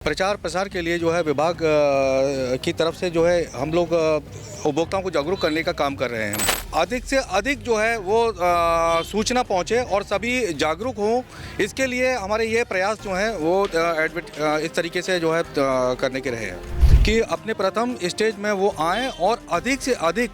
प्रचार प्रसार के लिए जो है विभाग की तरफ से जो है हम लोग उपभोक्ताओं को जागरूक करने का काम कर रहे हैं। अधिक से अधिक जो है वो सूचना पहुंचे और सभी जागरूक हों, इसके लिए हमारे ये प्रयास जो हैं वो इस तरीके से जो है करने के रहे हैं कि अपने प्रथम स्टेज में वो आएँ और अधिक से अधिक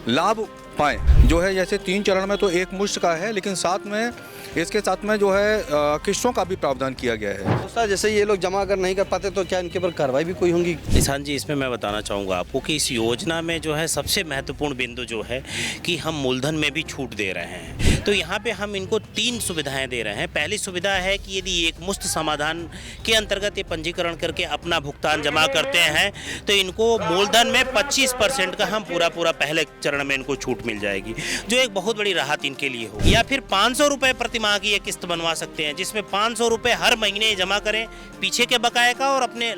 लाभ पाएँ। जो है जैसे 3 चरण में तो एक मुश्त का है, लेकिन साथ में इसके साथ में जो है किस्तों का भी प्रावधान किया गया है। तो सर जैसे ये लोग जमा अगर नहीं कर पाते तो क्या इनके पर कार्रवाई भी कोई होगी? किसान जी, इसमें मैं बताना चाहूँगा आपको कि इस योजना में जो है सबसे महत्वपूर्ण बिंदु जो है कि हम मूलधन में भी छूट दे रहे हैं। तो यहाँ पे हम इनको 3 सुविधाएं दे रहे हैं। पहली सुविधा है कि यदि एक मुश्त समाधान के अंतर्गत ये पंजीकरण करके अपना भुगतान जमा करते हैं तो इनको मूलधन में 25% का हम पूरा पहले चरण में इनको छूट मिल जाएगी, जो एक बहुत बड़ी राहत इनके लिए हो। या फिर 500 रुपये प्रति माह की एक किस्त बनवा सकते हैं, जिसमें 500 रुपये हर महीने जमा करें पीछे के बकाये का और अपने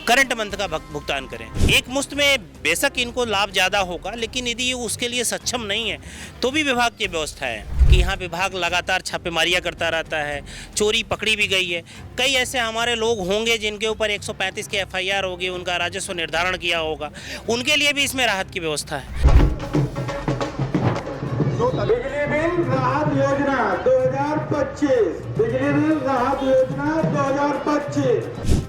करंट मंथ का भुगतान करें। एक मुश्त में बेशक इनको लाभ ज़्यादा होगा, लेकिन यदि ये उसके लिए सक्षम नहीं है तो भी विभाग की व्यवस्था है कि यहाँ विभाग लगातार छापेमारियाँ करता रहता है। चोरी पकड़ी भी गई है। कई ऐसे हमारे लोग होंगे जिनके ऊपर 135 के FIR होगी, उनका राजस्व निर्धारण किया होगा, उनके लिए भी इसमें राहत की व्यवस्था है। बिजली बिल राहत योजना 2025, बिजली बिल राहत योजना 2025।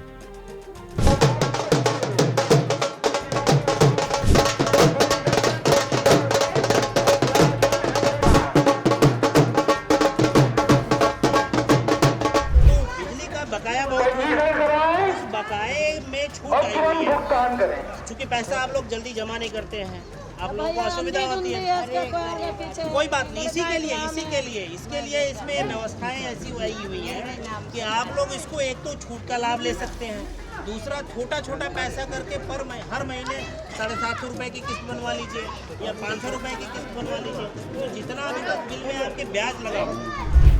बकाया उस बकाये में छूट आई हुई है, क्योंकि पैसा आप लोग जल्दी जमा नहीं करते हैं, आप लोगों को असुविधा होती है। कोई बात नहीं, इसके लिए इसमें व्यवस्थाएं ऐसी आई हुई हैं कि आप लोग इसको एक तो छूट का लाभ ले सकते हैं, दूसरा छोटा पैसा करके हर महीने 750 रुपये की किस्त बनवा लीजिए या 500 रुपये की किस्त बनवा लीजिए। तो जितना अभी तक बिल में आपके ब्याज लगा,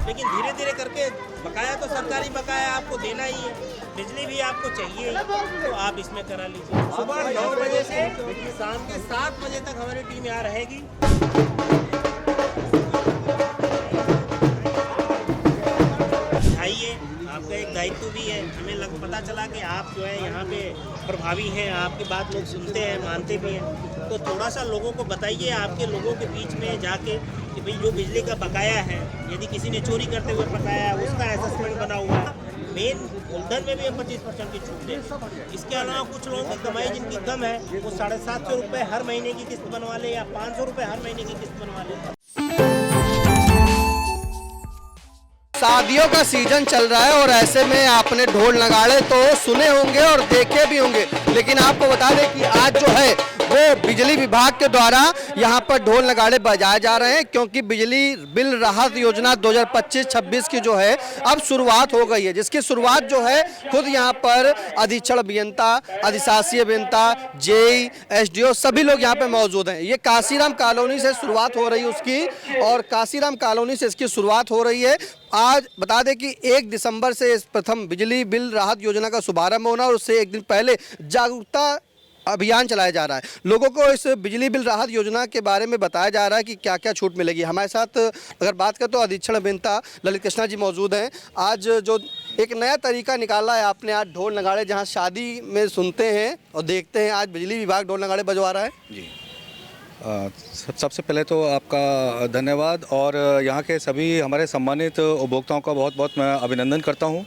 लेकिन धीरे धीरे करके बकाया तो सरकारी बकाया आपको देना ही है, बिजली भी आपको चाहिए, तो आप इसमें करा लीजिए। सुबह 9 बजे से शाम के 7 बजे तक हमारी टीम यहाँ रहेगी। आइए, आपका एक दायित्व भी है। हमें पता चला कि आप जो है यहाँ पे प्रभावी हैं, आपकी बात लोग सुनते हैं, मानते भी हैं, तो थोड़ा सा लोगों को बताइए आपके लोगों के बीच में जाके कि भाई जो बिजली का बकाया है, यदि किसी ने चोरी करते हुए बकाया है उसका असेसमेंट बना हुआ है, मेन मूलधन में भी हम 25% की छूट दें। इसके अलावा कुछ लोगों की कमाई जिनकी कम है वो 750 रुपये हर महीने की किस्त बनवा ले या 500 रुपये हर महीने की किस्त बनवा ले। शादियों का सीजन चल रहा है और ऐसे में आपने ढोल नगाड़े तो सुने होंगे और देखे भी होंगे, लेकिन आपको बता दें कि आज जो है वो बिजली विभाग के द्वारा यहाँ पर ढोल नगाड़े बजाए जा रहे हैं, क्योंकि बिजली बिल राहत योजना 2025-26 की जो है अब शुरुआत हो गई है, जिसकी शुरुआत जो है खुद यहाँ पर अधीक्षण अभियंता, अधिशासी अभियंता, JE, SDO सभी लोग यहाँ पे मौजूद हैं। ये काशीराम कॉलोनी से शुरुआत हो रही है उसकी, और काशीराम कॉलोनी से इसकी शुरुआत हो रही है। आज बता दें कि 1 दिसंबर से इस प्रथम बिजली बिल राहत योजना का शुभारंभ होना और उससे एक दिन पहले जागरूकता अभियान चलाया जा रहा है। लोगों को इस बिजली बिल राहत योजना के बारे में बताया जा रहा है कि क्या क्या छूट मिलेगी। हमारे साथ अगर बात करें तो अधीक्षण अभियंता ललित कृष्णा जी मौजूद हैं। आज जो एक नया तरीका निकाला है आपने, आज ढोल नगाड़े जहां शादी में सुनते हैं और देखते हैं, आज बिजली विभाग ढोल नगाड़े बजवा रहा है। जी, सबसे पहले तो आपका धन्यवाद और यहाँ के सभी हमारे सम्मानित उपभोक्ताओं का बहुत बहुत मैं अभिनंदन करता हूँ।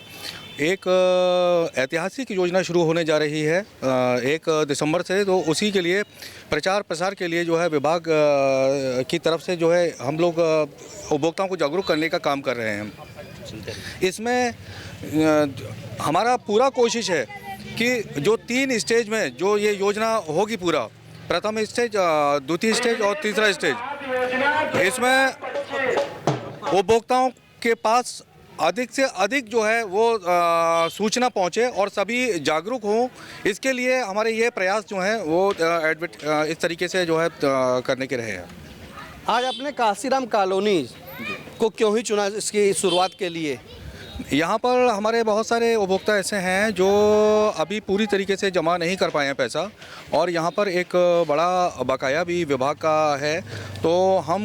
एक ऐतिहासिक योजना शुरू होने जा रही है 1 दिसंबर से, तो उसी के लिए प्रचार प्रसार के लिए जो है विभाग की तरफ से जो है हम लोग उपभोक्ताओं को जागरूक करने का काम कर रहे हैं। इसमें हमारा पूरा कोशिश है कि जो 3 स्टेज में जो ये योजना होगी, पूरा प्रथम स्टेज, द्वितीय स्टेज और तीसरा स्टेज, इसमें उपभोक्ताओं के पास अधिक से अधिक जो है वो सूचना पहुंचे और सभी जागरूक हों, इसके लिए हमारे ये प्रयास जो हैं वो इस तरीके से जो है करने के रहे हैं। आज आपने काशीराम कॉलोनी को क्यों ही चुना इसकी शुरुआत के लिए? यहाँ पर हमारे बहुत सारे उपभोक्ता ऐसे हैं जो अभी पूरी तरीके से जमा नहीं कर पाए हैं पैसा, और यहाँ पर एक बड़ा बकाया भी विभाग का है। तो हम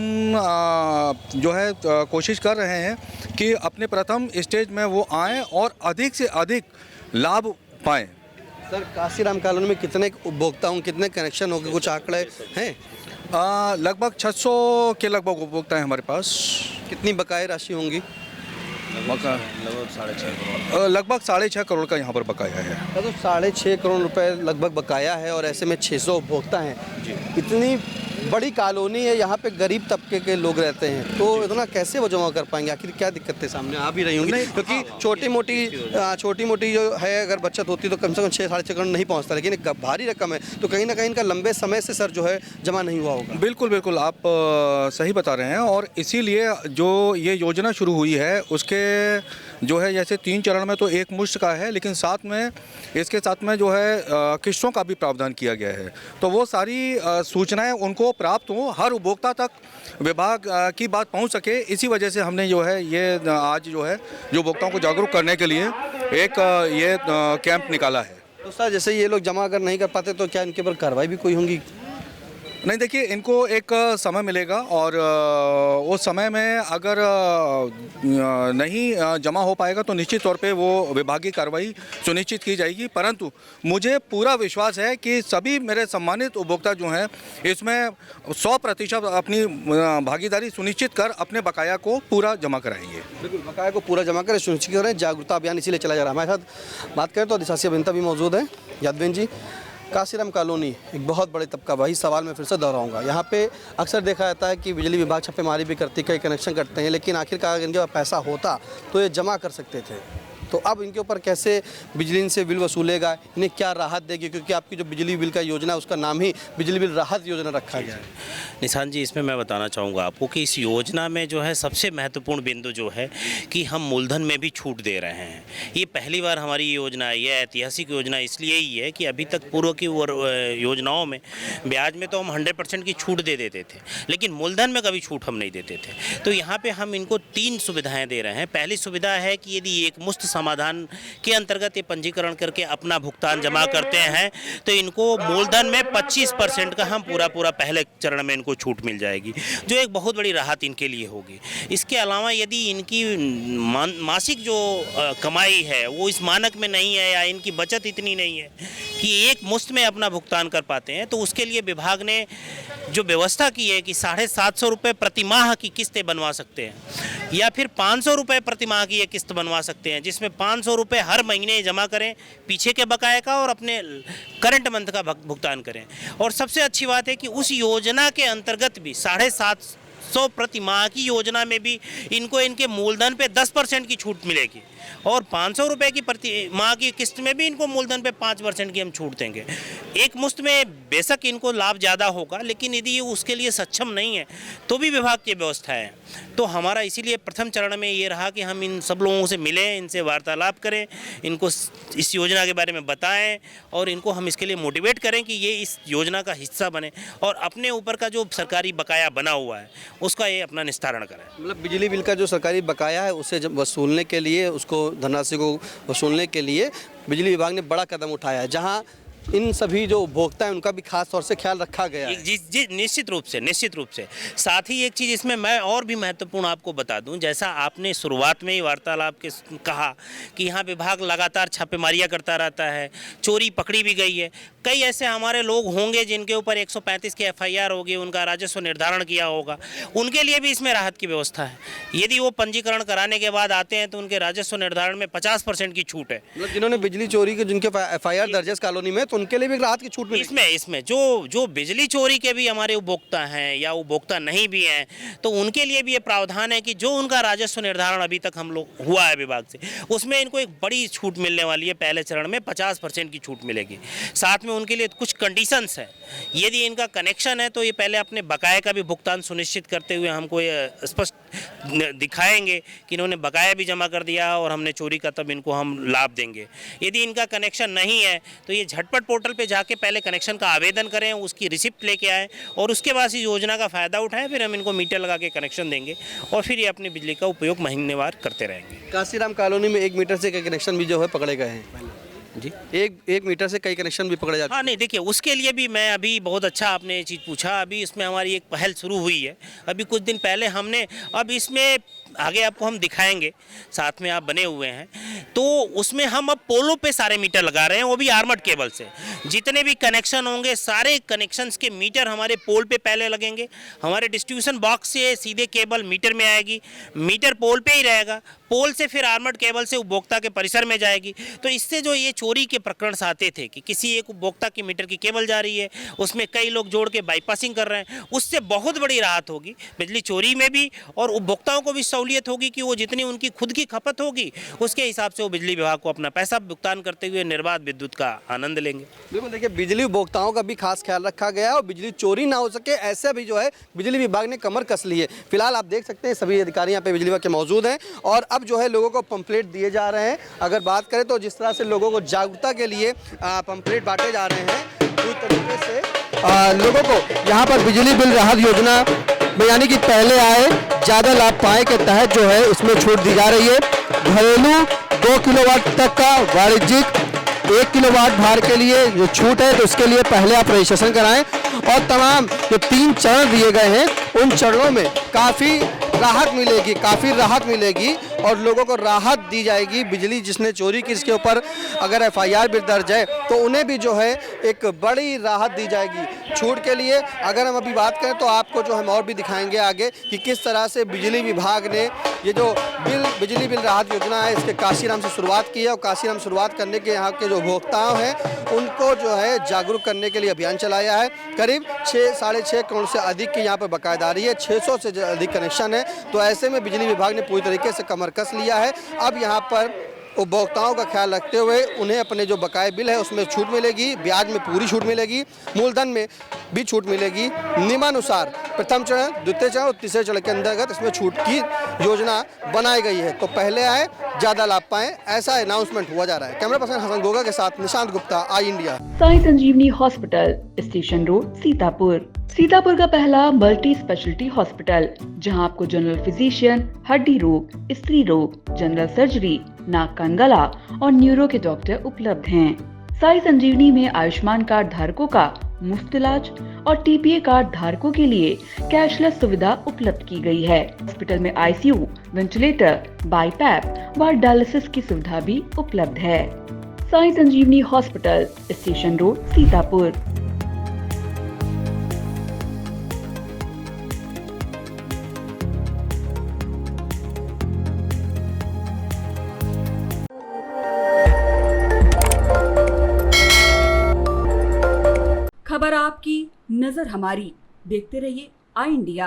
जो है कोशिश कर रहे हैं कि अपने प्रथम स्टेज में वो आएँ और अधिक से अधिक लाभ पाएँ। सर काशीराम कॉलोनी में कितने उपभोक्ता होंगे, कितने कनेक्शन होंगे, कुछ आंकड़े हैं? लगभग 600 के लगभग उपभोक्ता हैं हमारे पास। कितनी बकाया राशि होंगी? लगभग 6.5 करोड़ का यहाँ पर बकाया है। तो 6.5 करोड़ रुपए लगभग बकाया है और ऐसे में 600 उपभोक्ता हैं। इतनी बड़ी कॉलोनी है, यहाँ पे गरीब तबके के लोग रहते हैं, तो इतना कैसे वो जमा कर पाएंगे? आखिर क्या दिक्कतें सामने आ भी रही होंगी? क्योंकि छोटी मोटी जो है अगर बचत होती तो कम से कम 6-6.5 करोड़ नहीं पहुँचता, लेकिन एक भारी रकम है, तो कहीं ना कहीं इनका लंबे समय से सर जो है जमा नहीं हुआ होगा। बिल्कुल बिल्कुल, आप सही बता रहे हैं। और इसीलिए जो ये योजना शुरू हुई है उसके जो है जैसे 3 चरण में तो एक मुश्त का है, लेकिन साथ में इसके साथ में जो है किस्तों का भी प्रावधान किया गया है। तो वो सारी सूचनाएं उनको प्राप्त हों, हर उपभोक्ता तक विभाग की बात पहुंच सके, इसी वजह से हमने जो है ये आज जो है जो उपभोक्ताओं को जागरूक करने के लिए एक ये कैंप निकाला है। तो सर जैसे ये लोग जमा अगर नहीं कर पाते तो क्या इनके ऊपर कार्रवाई भी कोई होंगी? नहीं, देखिए, इनको एक समय मिलेगा और उस समय में अगर नहीं जमा हो पाएगा तो निश्चित तौर पे वो विभागीय कार्रवाई सुनिश्चित की जाएगी। परंतु मुझे पूरा विश्वास है कि सभी मेरे सम्मानित उपभोक्ता जो हैं इसमें 100% अपनी भागीदारी सुनिश्चित कर अपने बकाया को पूरा जमा कराएंगे। बिल्कुल, बकाया को पूरा जमा करें, सुनिश्चित करें। जागरूकता अभियान इसीलिए चला जा रहा है। हमारे साथ बात करें तो अधिशासी अभियंता भी मौजूद है, यादवेन जी। काशीराम कॉलोनी एक बहुत बड़े तबका, वही सवाल मैं फिर से दोहराऊंगा। यहाँ पे अक्सर देखा जाता है कि बिजली विभाग छापेमारी भी करती, कई कनेक्शन करते हैं, लेकिन आखिरकार इनके पास पैसा होता तो ये जमा कर सकते थे। तो अब इनके ऊपर कैसे बिजली से बिल वसूलेगा, इन्हें क्या राहत देगी? क्योंकि आपकी जो बिजली बिल का योजना है उसका नाम ही बिजली बिल राहत योजना रखा गया है। निशान जी, इसमें मैं बताना चाहूँगा आपको कि इस योजना में जो है सबसे महत्वपूर्ण बिंदु जो है कि हम मूलधन में भी छूट दे रहे हैं। ये पहली बार हमारी योजना है, ये ऐतिहासिक योजना इसलिए ही है कि अभी तक पूर्व की योजनाओं में ब्याज में तो हम 100% की छूट दे देते थे, लेकिन मूलधन में कभी छूट हम नहीं देते थे। तो यहाँ पर हम इनको 3 सुविधाएँ दे रहे हैं। पहली सुविधा है कि यदि एक मुश्त समाधान के अंतर्गत ये पंजीकरण करके अपना भुगतान जमा करते हैं तो इनको मूलधन में 25% का हम पूरा पहले चरण में इनको छूट मिल जाएगी, जो एक बहुत बड़ी राहत इनके लिए होगी। इसके अलावा यदि इनकी मासिक जो कमाई है वो इस मानक में नहीं है या इनकी बचत इतनी नहीं है कि एक मुश्त में अपना भुगतान कर पाते हैं, तो उसके लिए विभाग ने जो व्यवस्था की है कि 750 रुपये प्रति माह की किस्तें बनवा सकते हैं या फिर 500 रुपये प्रति माह की ये किस्त बनवा सकते हैं, जिसमें 500 रुपये हर महीने जमा करें पीछे के बकाये का और अपने करंट मंथ का भुगतान करें। और सबसे अच्छी बात है कि उस योजना के अंतर्गत भी 750 प्रति माह की योजना में भी इनको इनके मूलधन पे 10% की छूट मिलेगी और 500 रुपये की प्रति माह की किस्त में भी इनको मूलधन पे 5% की हम छूट देंगे। एक मुश्त में बेशक इनको लाभ ज़्यादा होगा, लेकिन यदि ये उसके लिए सक्षम नहीं है तो भी विभाग की व्यवस्था है। तो हमारा इसीलिए प्रथम चरण में ये रहा कि हम इन सब लोगों से मिलें, इनसे वार्तालाप करें, इनको इस योजना के बारे में बताएं और इनको हम इसके लिए मोटिवेट करें कि ये इस योजना का हिस्सा बने और अपने ऊपर का जो सरकारी बकाया बना हुआ है उसका ये अपना निस्तारण करें। मतलब बिजली बिल का जो सरकारी बकाया है उसे जब वसूलने के लिए, उसको धनराशि को वसूलने के लिए बिजली विभाग ने बड़ा कदम उठाया है, जहां इन सभी जो उपभोक्ता हैं उनका भी खास तौर से ख्याल रखा गया है। जी, निश्चित रूप से। साथ ही एक चीज़ इसमें मैं और भी महत्वपूर्ण आपको बता दूं, जैसा आपने शुरुआत में ही वार्तालाप के कहा कि यहाँ विभाग लगातार छापेमारियाँ करता रहता है, चोरी पकड़ी भी गई है। कई ऐसे हमारे लोग होंगे जिनके ऊपर 135 की FIR होगी, उनका राजस्व निर्धारण किया होगा, उनके लिए भी इसमें राहत की व्यवस्था है। यदि वो पंजीकरण कराने के बाद आते हैं तो उनके राजस्व निर्धारण में 50% की छूट है। मतलब जिन्होंने बिजली चोरी के जिनके FIR दर्ज है कॉलोनी में, उनके लिए भी राहत की छूट मिलेगी। इसमें जो बिजली चोरी के भी हमारे उपभोक्ता हैं या उपभोक्ता नहीं भी हैं तो उनके लिए भी ये प्रावधान है कि जो उनका राजस्व निर्धारण अभी तक हम लोग हुआ है विभाग से, उसमें इनको एक बड़ी छूट मिलने वाली है। पहले चरण में 50% की छूट मिलेगी। साथ में उनके लिए कुछ कंडीशंस हैं। यदि इनका कनेक्शन है तो ये पहले अपने बकाये का भी भुगतान सुनिश्चित करते हुए हमको ये स्पष्ट दिखाएंगे कि इन्होंने बकाया भी जमा कर दिया और हमने चोरी का, तब इनको हम लाभ देंगे। यदि इनका कनेक्शन नहीं है तो ये झटपट पोर्टल पे जाके पहले कनेक्शन का आवेदन करें, उसकी रिसिप्ट लेके आएँ और उसके बाद इस योजना का फ़ायदा उठाएं। फिर हम इनको मीटर लगा के कनेक्शन देंगे और फिर ये अपनी बिजली का उपयोग महीनेवार करते रहेंगे। काशीराम कॉलोनी में 1 मीटर से कई कनेक्शन भी जो है पकड़े गए हैं जी, एक मीटर से कई कनेक्शन भी पकड़े जाते हैं। हाँ, नहीं, देखिए, उसके लिए भी मैं अभी बहुत अच्छा आपने ये चीज़ पूछा। अभी इसमें हमारी एक पहल शुरू हुई है। अभी कुछ दिन पहले हमने, अब इसमें आगे आपको हम दिखाएंगे, साथ में आप बने हुए हैं, तो उसमें हम अब पोलों पे सारे मीटर लगा रहे हैं, वो भी आर्मर्ड केबल से। जितने भी कनेक्शन होंगे सारे कनेक्शंस के मीटर हमारे पोल पे पहले लगेंगे, हमारे डिस्ट्रीब्यूशन बॉक्स से सीधे केबल मीटर में आएगी, मीटर पोल पे ही रहेगा, पोल से फिर आर्मर्ड केबल से उपभोक्ता के परिसर में जाएगी। तो इससे जो ये चोरी के प्रकरण आते थे कि किसी एक उपभोक्ता की मीटर की केबल जा रही है, उसमें कई लोग जोड़ के बाईपासिंग कर रहे हैं, उससे बहुत बड़ी राहत होगी बिजली चोरी में भी, और उपभोक्ताओं को भी सहूलियत होगी कि वो जितनी उनकी खुद की खपत होगी उसके हिसाब से वो बिजली विभाग को अपना पैसा भुगतान करते हुए निर्बाध विद्युत का आनंद लेंगे। बिल्कुल, देखिए बिजली उपभोक्ताओं का भी खास ख्याल रखा गया है और बिजली चोरी ना हो सके ऐसे भी जो है बिजली विभाग ने कमर कस ली है। फिलहाल आप देख सकते हैं सभी अधिकारी यहाँ पे बिजली विभाग के मौजूद हैं और अब जो है लोगों को पंपलेट दिए जा रहे हैं। अगर बात करें तो जिस तरह से लोगों को जागरूकता के लिए पंपलेट बांटे जा रहे हैं, पूरी तरीके से लोगों को यहाँ पर बिजली बिल राहत योजना में यानी कि पहले आए ज़्यादा लाभ पाए के तहत जो है इसमें छूट दी जा रही है। घरेलू 2 किलोवाट तक का, वाणिज्यिक 1 किलोवाट भार के लिए जो छूट है तो उसके लिए पहले आप रजिस्ट्रेशन कराएं और तमाम जो 3 चरण दिए गए हैं उन चरणों में काफ़ी राहत मिलेगी और लोगों को राहत दी जाएगी। बिजली जिसने चोरी की इसके ऊपर अगर FIR भी दर्ज है तो उन्हें भी जो है एक बड़ी राहत दी जाएगी छूट के लिए। अगर हम अभी बात करें तो आपको जो हम और भी दिखाएंगे आगे कि किस तरह से बिजली विभाग ने ये जो बिजली बिल राहत योजना है इसके काशीराम से शुरुआत की है और काशीराम शुरुआत करने के यहाँ के जो उपभोक्ताओं हैं उनको जो है जागरूक करने के लिए अभियान चलाया है। करीब 6-6.5 करोड़ से अधिक की यहाँ पर बकायेदारी है, 600 से अधिक कनेक्शन है। तो ऐसे में बिजली विभाग ने पूरी तरीके से कमर कस लिया है। अब यहाँ पर उपभोक्ताओं का ख्याल रखते हुए उन्हें अपने जो बकाये बिल है उसमें छूट मिलेगी, ब्याज में पूरी छूट मिलेगी, मूलधन में भी छूट मिलेगी। नियमानुसार प्रथम चरण, द्वितीय चरण और तीसरे चरण के अंतर्गत इसमें छूट की योजना बनाई गई है। तो पहले आए ज़्यादा लाभ पाएं, ऐसा अनाउंसमेंट हुआ जा रहा है। कैमरा पर्सन हसन गोगा के साथ निशांत गुप्ता, आई इंडिया। साई संजीवनी हॉस्पिटल, स्टेशन रोड, सीतापुर का पहला मल्टी स्पेशलिटी हॉस्पिटल जहां आपको जनरल फिजिशियन, हड्डी रोग, स्त्री रोग, जनरल सर्जरी, नाक कान गला और न्यूरो के डॉक्टर उपलब्ध हैं। साई संजीवनी में आयुष्मान कार्ड धारकों का मुफ्त इलाज और TPA कार्ड धारकों के लिए कैशलेस सुविधा उपलब्ध की गई है। हॉस्पिटल में ICU, वेंटिलेटर, बाईपैप व डायलिसिस की सुविधा भी उपलब्ध है। साई संजीवनी हॉस्पिटल, स्टेशन रोड, सीतापुर। खबर आपकी, नजर हमारी। देखते रहिए आई इंडिया।